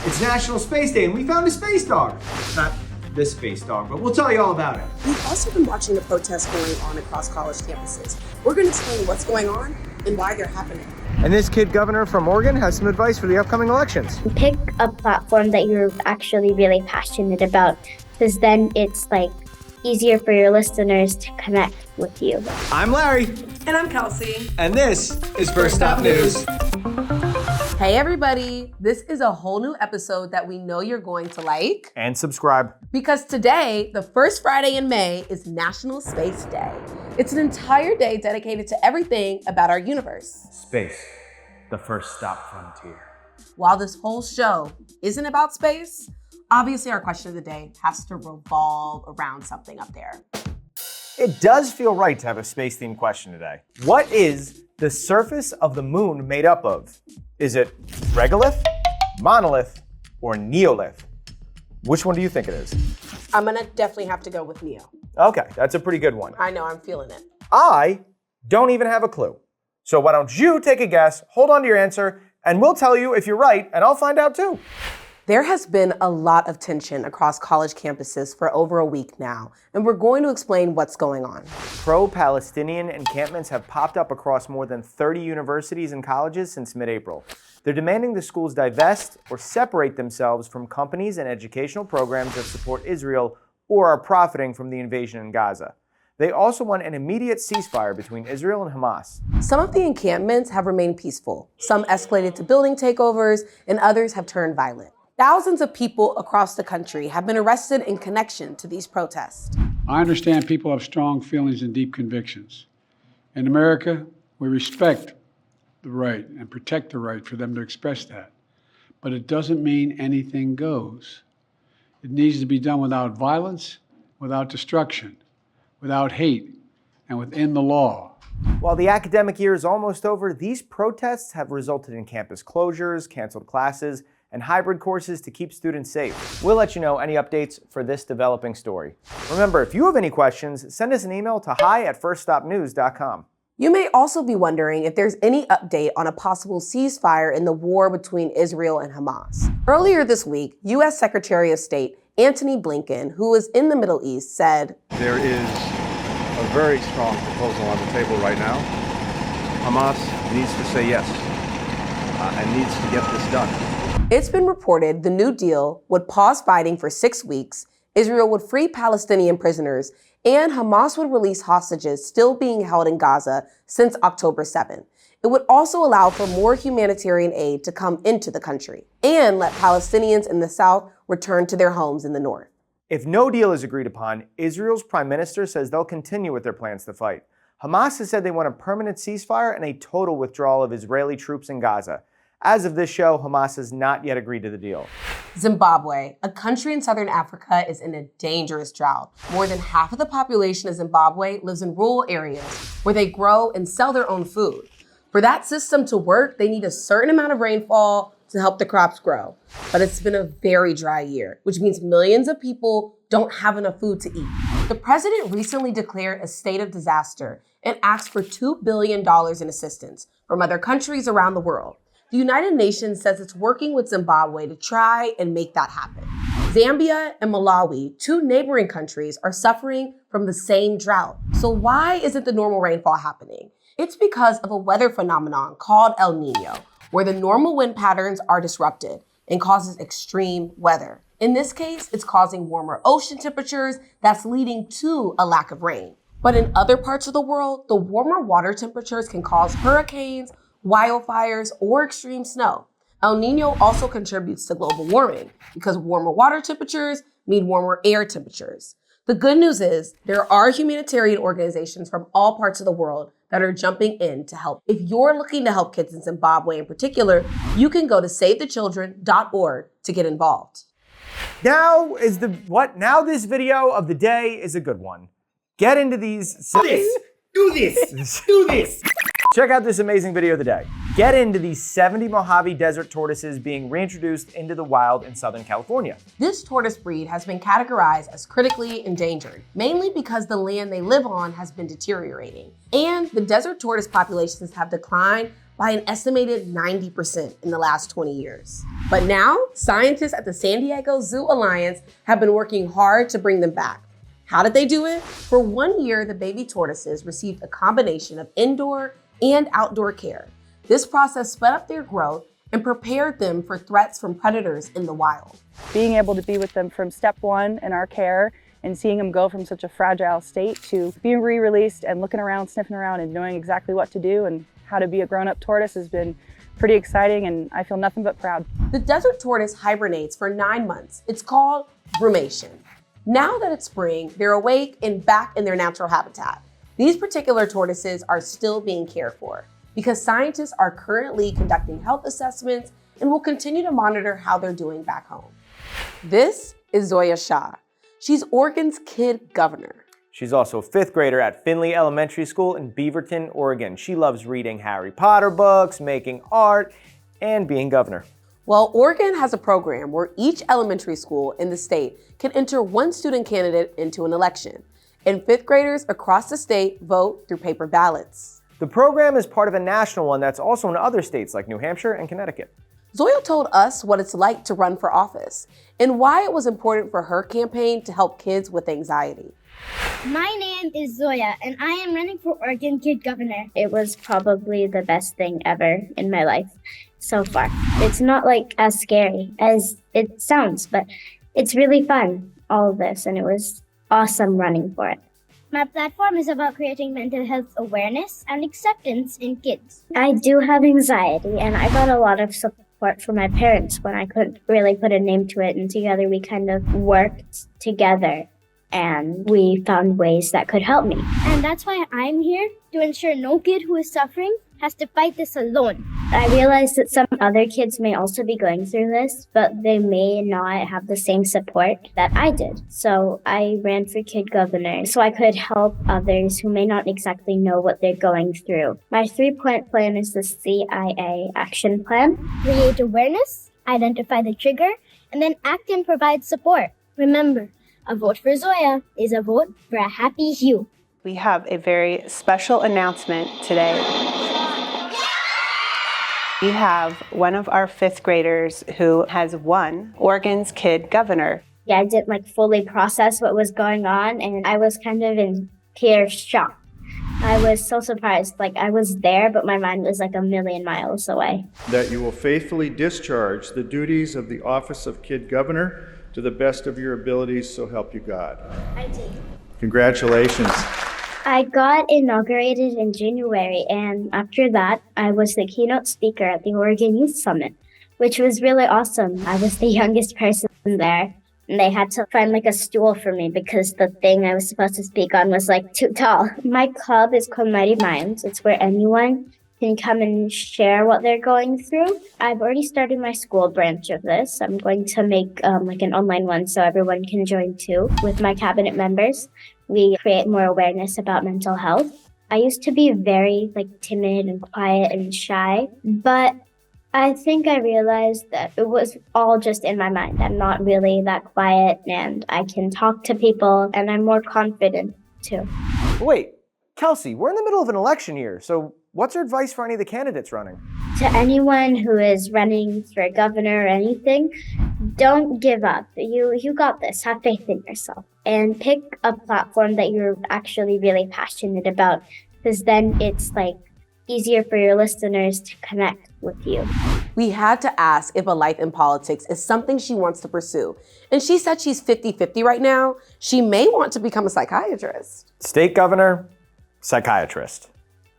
It's National Space Day and we found a space dog. Not this space dog, but we'll tell you all about it. We've also been watching the protests going on across college campuses. We're going to explain what's going on and why they're happening. And this kid governor from Oregon has some advice for the upcoming elections. Pick a platform that you're actually really passionate about, because then it's like easier for your listeners to connect with you. I'm Larry. And I'm Kelsey. And this is First Stop News. Hey everybody, this is a whole new episode that we know you're going to like. And subscribe. Because today, the first Friday in May, is National Space Day. It's an entire day dedicated to everything about our universe. Space, the first stop frontier. While this whole show isn't about space, obviously our question of the day has to revolve around something up there. It does feel right to have a space-themed question today. What is the surface of the moon made up of? Is it regolith, monolith, or neolith? Which one do you think it is? I'm gonna definitely have to go with Neo. Okay, that's a pretty good one. I know, I'm feeling it. I don't even have a clue. So why don't you take a guess, hold on to your answer, and we'll tell you if you're right, and I'll find out too. There has been a lot of tension across college campuses for over a week now, and we're going to explain what's going on. Pro-Palestinian encampments have popped up across more than 30 universities and colleges since mid-April. They're demanding the schools divest or separate themselves from companies and educational programs that support Israel or are profiting from the invasion in Gaza. They also want an immediate ceasefire between Israel and Hamas. Some of the encampments have remained peaceful. Some escalated to building takeovers, and others have turned violent. Thousands of people across the country have been arrested in connection to these protests. I understand people have strong feelings and deep convictions. In America, we respect the right and protect the right for them to express that. But it doesn't mean anything goes. It needs to be done without violence, without destruction, without hate, and within the law. While the academic year is almost over, these protests have resulted in campus closures, canceled classes, and hybrid courses to keep students safe. We'll let you know any updates for this developing story. Remember, if you have any questions, send us an email to hi@firststopnews.com. You may also be wondering if there's any update on a possible ceasefire in the war between Israel and Hamas. Earlier this week, U.S. Secretary of State Antony Blinken, who was in the Middle East, said, "There is a very strong proposal on the table right now. Hamas needs to say yes and needs to get this done." It's been reported the new deal would pause fighting for 6 weeks, Israel would free Palestinian prisoners, and Hamas would release hostages still being held in Gaza since October 7th. It would also allow for more humanitarian aid to come into the country and let Palestinians in the south return to their homes in the north. If no deal is agreed upon, Israel's prime minister says they'll continue with their plans to fight. Hamas has said they want a permanent ceasefire and a total withdrawal of Israeli troops in Gaza. As of this show, Hamas has not yet agreed to the deal. Zimbabwe, a country in southern Africa, is in a dangerous drought. More than half of the population of Zimbabwe lives in rural areas where they grow and sell their own food. For that system to work, they need a certain amount of rainfall to help the crops grow. But it's been a very dry year, which means millions of people don't have enough food to eat. The president recently declared a state of disaster and asked for $2 billion in assistance from other countries around the world. The United Nations says it's working with Zimbabwe to try and make that happen. Zambia and Malawi, two neighboring countries, are suffering from the same drought. So why isn't the normal rainfall happening? It's because of a weather phenomenon called El Nino, where the normal wind patterns are disrupted and causes extreme weather. In this case, it's causing warmer ocean temperatures that's leading to a lack of rain. But in other parts of the world, the warmer water temperatures can cause hurricanes, wildfires, or extreme snow. El Nino also contributes to global warming because warmer water temperatures mean warmer air temperatures. The good news is there are humanitarian organizations from all parts of the world that are jumping in to help. If you're looking to help kids in Zimbabwe in particular, you can go to savethechildren.org to get involved. Now this video of the day is a good one. Get into these. Do this. Check out this amazing video of the day. Get into these 70 Mojave desert tortoises being reintroduced into the wild in Southern California. This tortoise breed has been categorized as critically endangered, mainly because the land they live on has been deteriorating. And the desert tortoise populations have declined by an estimated 90% in the last 20 years. But now, scientists at the San Diego Zoo Alliance have been working hard to bring them back. How did they do it? For 1 year, the baby tortoises received a combination of indoor and outdoor care. This process sped up their growth and prepared them for threats from predators in the wild. Being able to be with them from step one in our care and seeing them go from such a fragile state to being re-released and looking around, sniffing around and knowing exactly what to do and how to be a grown-up tortoise has been pretty exciting, and I feel nothing but proud. The desert tortoise hibernates for 9 months. It's called brumation. Now that it's spring, they're awake and back in their natural habitat. These particular tortoises are still being cared for because scientists are currently conducting health assessments and will continue to monitor how they're doing back home. This is Zoya Shah. She's Oregon's kid governor. She's also a 5th grader at Finley Elementary School in Beaverton, Oregon. She loves reading Harry Potter books, making art, and being governor. Well, Oregon has a program where each elementary school in the state can enter one student candidate into an election, and 5th graders across the state vote through paper ballots. The program is part of a national one that's also in other states like New Hampshire and Connecticut. Zoya told us what it's like to run for office and why it was important for her campaign to help kids with anxiety. My name is Zoya, and I am running for Oregon Kid Governor. It was probably the best thing ever in my life so far. It's not like as scary as it sounds, but it's really fun, all of this, and it was awesome running for it. My platform is about creating mental health awareness and acceptance in kids. I do have anxiety, and I got a lot of support from my parents when I couldn't really put a name to it, and together we kind of worked together. And we found ways that could help me. And that's why I'm here, to ensure no kid who is suffering has to fight this alone. I realized that some other kids may also be going through this, but they may not have the same support that I did. So I ran for kid governor so I could help others who may not exactly know what they're going through. My 3-point plan is the CIA action plan. Create awareness, identify the trigger, and then act and provide support. Remember, a vote for Zoya is a vote for a happy Hugh. We have a very special announcement today. We have one of our 5th graders who has won Oregon's Kid Governor. Yeah, I didn't fully process what was going on, and I was kind of in pure shock. I was so surprised, I was there, but my mind was a million miles away. That you will faithfully discharge the duties of the office of Kid Governor to the best of your abilities, so help you God. I did. Congratulations. I got inaugurated in January, and after that, I was the keynote speaker at the Oregon Youth Summit, which was really awesome. I was the youngest person there, and they had to find a stool for me because the thing I was supposed to speak on was too tall. My club is called Mighty Minds. It's where anyone can come and share what they're going through. I've already started my school branch of this. I'm going to make an online one so everyone can join too. With my cabinet members, we create more awareness about mental health. I used to be very timid and quiet and shy, but I think I realized that it was all just in my mind. I'm not really that quiet, and I can talk to people, and I'm more confident too. Wait, Kelsey, we're in the middle of an election year, so what's your advice for any of the candidates running? To anyone who is running for governor or anything, don't give up. You got this. Have faith in yourself. And pick a platform that you're actually really passionate about, because then it's easier for your listeners to connect with you. We had to ask if a life in politics is something she wants to pursue. And she said she's 50-50 right now. She may want to become a psychiatrist. State governor, psychiatrist.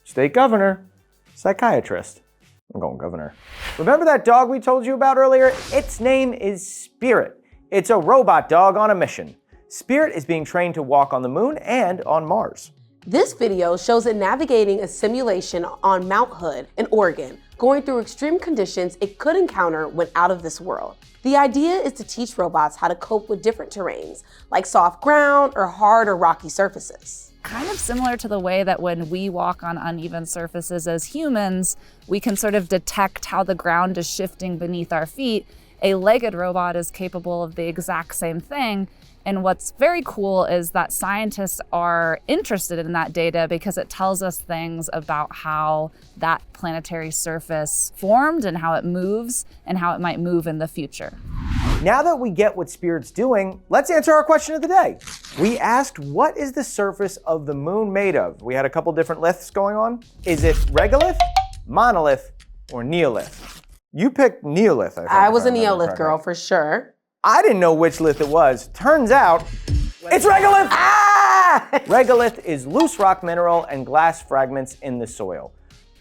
State governor, psychiatrist. I'm going governor. Remember that dog we told you about earlier? Its name is Spirit. It's a robot dog on a mission. Spirit is being trained to walk on the moon and on Mars. This video shows it navigating a simulation on Mount Hood in Oregon, going through extreme conditions it could encounter when out of this world. The idea is to teach robots how to cope with different terrains, like soft ground or hard or rocky surfaces. Kind of similar to the way that when we walk on uneven surfaces as humans, we can sort of detect how the ground is shifting beneath our feet a legged robot is capable of the exact same thing. And what's very cool is that scientists are interested in that data because it tells us things about how that planetary surface formed and how it moves and how it might move in the future. Now that we get what Spirit's doing, let's answer our question of the day. We asked, what is the surface of the moon made of? We had a couple different liths going on. Is it regolith, monolith, or neolith? You picked neolith, I think. I was a neolith girl for sure. I didn't know which lith it was. Turns out, it's regolith! Ah! Regolith is loose rock mineral and glass fragments in the soil.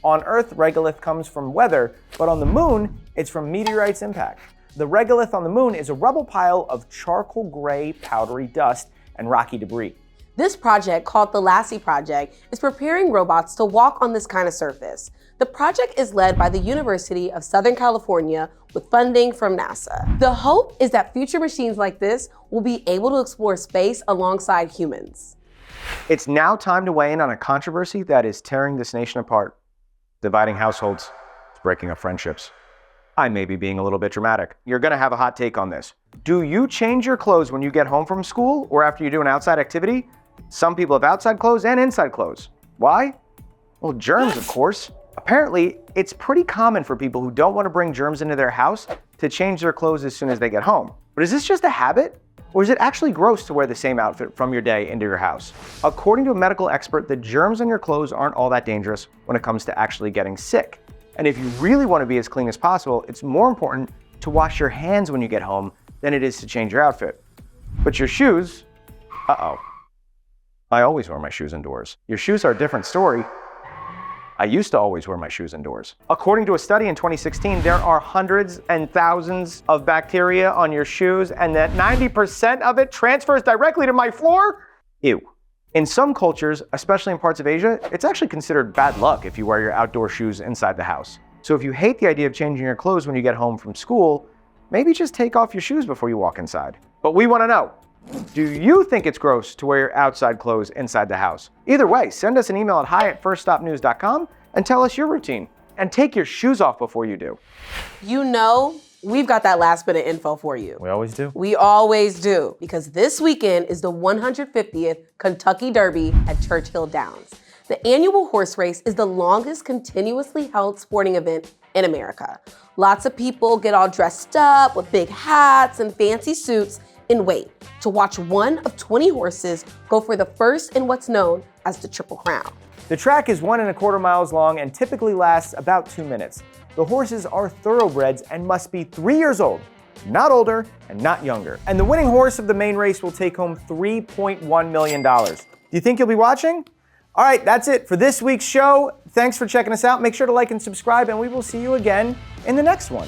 On Earth, regolith comes from weather, but on the moon, it's from meteorites' impact. The regolith on the moon is a rubble pile of charcoal gray powdery dust and rocky debris. This project, called the Lassie project, is preparing robots to walk on this kind of surface. The project is led by the University of Southern California with funding from NASA. The hope is that future machines like this will be able to explore space alongside humans. It's now time to weigh in on a controversy that is tearing this nation apart, dividing households, breaking up friendships. I may be being a little bit dramatic. You're gonna have a hot take on this. Do you change your clothes when you get home from school or after you do an outside activity? Some people have outside clothes and inside clothes. Why? Well, germs, of course. Apparently, it's pretty common for people who don't want to bring germs into their house to change their clothes as soon as they get home. But is this just a habit? Or is it actually gross to wear the same outfit from your day into your house? According to a medical expert, the germs on your clothes aren't all that dangerous when it comes to actually getting sick. And if you really want to be as clean as possible, it's more important to wash your hands when you get home than it is to change your outfit. But your shoes, uh-oh. I always wear my shoes indoors. Your shoes are a different story. I used to always wear my shoes indoors. According to a study in 2016, there are hundreds and thousands of bacteria on your shoes, and that 90% of it transfers directly to my floor? Ew. In some cultures, especially in parts of Asia, it's actually considered bad luck if you wear your outdoor shoes inside the house. So if you hate the idea of changing your clothes when you get home from school, maybe just take off your shoes before you walk inside. But we want to know, do you think it's gross to wear your outside clothes inside the house? Either way, send us an email at hi@firststopnews.com and tell us your routine. And take your shoes off before you do. You know, we've got that last bit of info for you. We always do. We always do, because this weekend is the 150th Kentucky Derby at Churchill Downs. The annual horse race is the longest continuously held sporting event in America. Lots of people get all dressed up with big hats and fancy suits and wait to watch one of 20 horses go for the first in what's known as the Triple Crown. The track is 1¼ miles long and typically lasts about 2 minutes. The horses are thoroughbreds and must be 3 years old, not older and not younger. And the winning horse of the main race will take home $3.1 million. Do you think you'll be watching? All right, that's it for this week's show. Thanks for checking us out. Make sure to like and subscribe, and we will see you again in the next one.